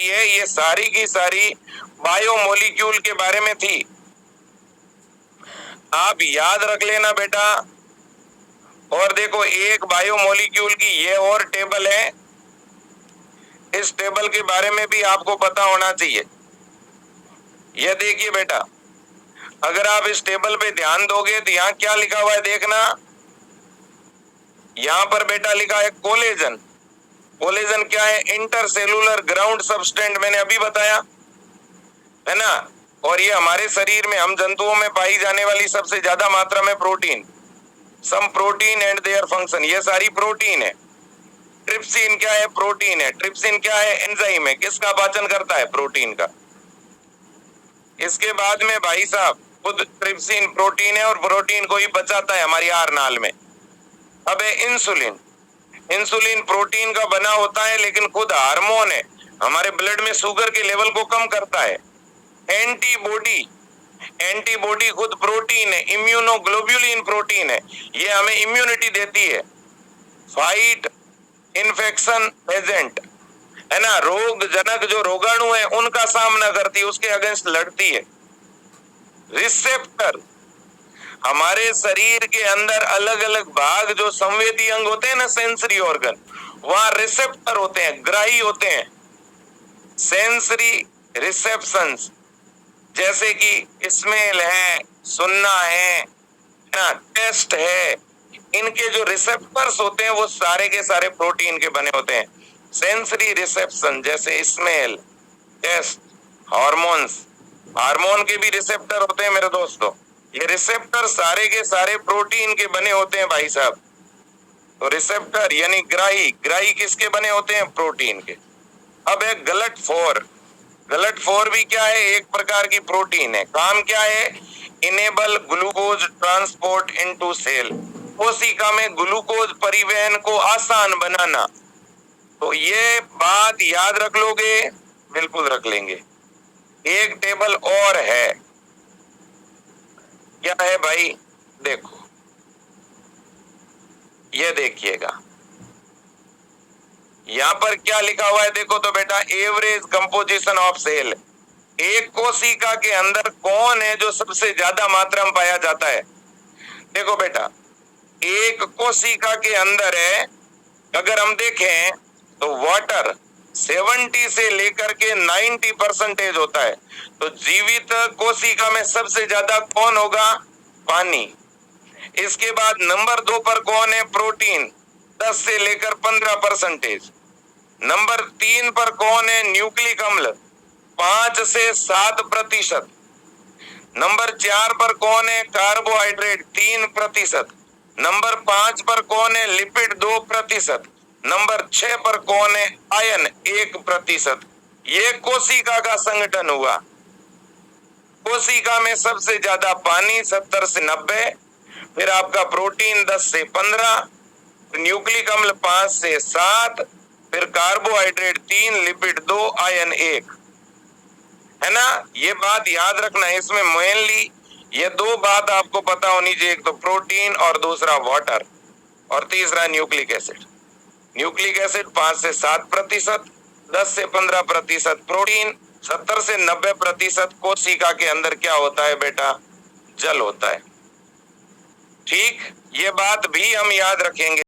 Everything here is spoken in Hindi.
की है ये सारी की सारी बायोमोलिक्यूल के बारे में थी। आप याद रख लेना बेटा। और देखो एक बायोमोलिक्यूल की ये और टेबल है, इस टेबल के बारे में भी आपको पता होना चाहिए। ये देखिए बेटा, अगर आप इस टेबल पे ध्यान दोगे तो यहाँ क्या लिखा हुआ है देखना। यहाँ पर बेटा लिखा है कोलेजन। कोलेजन क्या है? इंटरसेलुलर ग्राउंड सबस्टेंट, मैंने अभी बताया है ना। और ये हमारे शरीर में हम जंतुओं में पाई जाने वाली सबसे ज्यादा मात्रा में protein, some protein and their function, ये सारी प्रोटीन है। ट्रिप्सिन क्या है? प्रोटीन है। ट्रिप्सिन क्या है? एंजाइम है। किसका पाचन करता है? प्रोटीन का। इसके बाद में भाई साहब खुद ट्रिप्सिन प्रोटीन है और प्रोटीन को ही पचाता है हमारी आहार नाल में। अब है इंसुलिन। इंसुलिन प्रोटीन का बना होता है लेकिन खुद हार्मोन है, हमारे ब्लड में शुगर के लेवल को कम करता है। एंटीबॉडी, एंटीबॉडी खुद प्रोटीन है। इम्यूनोग्लोब्युलिन प्रोटीन है, ये हमें इम्यूनिटी देती है। फाइट इन्फेक्शन एजेंट है ना, रोग जनक जो रोगाणु है उनका सामना करती है, उसके अगेंस्ट लड़ती है। रिसेप्टर, हमारे शरीर के अंदर अलग अलग भाग जो संवेदी अंग होते हैं ना, सेंसरी ऑर्गन, वहां रिसेप्टर होते हैं, ग्राही होते हैं। सेंसरी रिसेप्शंस, जैसे कि स्मेल है, सुनना है ना, टेस्ट है, इनके जो रिसेप्टर्स होते हैं वो सारे के सारे प्रोटीन के बने होते हैं। सेंसरी रिसेप्शन जैसे स्मेल, टेस्ट, हार्मोन्स, हार्मोन के भी रिसेप्टर होते हैं मेरे दोस्तों। ये रिसेप्टर सारे के सारे प्रोटीन के बने होते हैं भाई साहब। तो रिसेप्टर यानी ग्राही, ग्राही किसके बने होते हैं? प्रोटीन के। अब है गलट फोर। गलट फोर भी क्या है? एक प्रकार की प्रोटीन है। काम क्या है? Enable glucose transport into cell, कोशिका में ग्लूकोज परिवहन को आसान बनाना। तो ये बात याद रख लोगे? बिल्कुल रख लेंगे। एक टेबल और है, क्या है भाई? देखो ये देखिएगा, यहाँ पर क्या लिखा हुआ है देखो तो बेटा, एवरेज कंपोजिशन ऑफ सेल। एक कोशिका के अंदर कौन है जो सबसे ज्यादा मात्रा में पाया जाता है? देखो बेटा, एक कोशिका के अंदर है, अगर हम देखें तो वाटर 70 से लेकर के 90% होता है। तो जीवित कोशिका में सबसे ज्यादा कौन होगा? पानी। इसके बाद नंबर 2 पर कौन है? प्रोटीन, 10 से लेकर 15%। नंबर 3 पर कौन है? न्यूक्लिक अम्ल, 5 से 7%। नंबर 4 पर कौन है? कार्बोहाइड्रेट, 3%। नंबर 5 पर कौन है? लिपिड, 2%। नंबर 6 पर कौन है? आयन, 1%। ये कोशिका का संगठन हुआ। कोशिका में सबसे ज्यादा पानी 70 से 90, फिर आपका प्रोटीन 10 से 15, न्यूक्लिक अम्ल 5 से 7, फिर कार्बोहाइड्रेट 3, लिपिड 2, आयन 1, है ना। ये बात याद रखना है। इसमें मेनली ये दो बात आपको पता होनी चाहिए, एक तो प्रोटीन और दूसरा वाटर, और तीसरा न्यूक्लिक एसिड। न्यूक्लिक एसिड 5 से 7%, 10 से 15% प्रोटीन, 70 से 90% कोशिका के अंदर क्या होता है बेटा? जल होता है। ठीक, ये बात भी हम याद रखेंगे।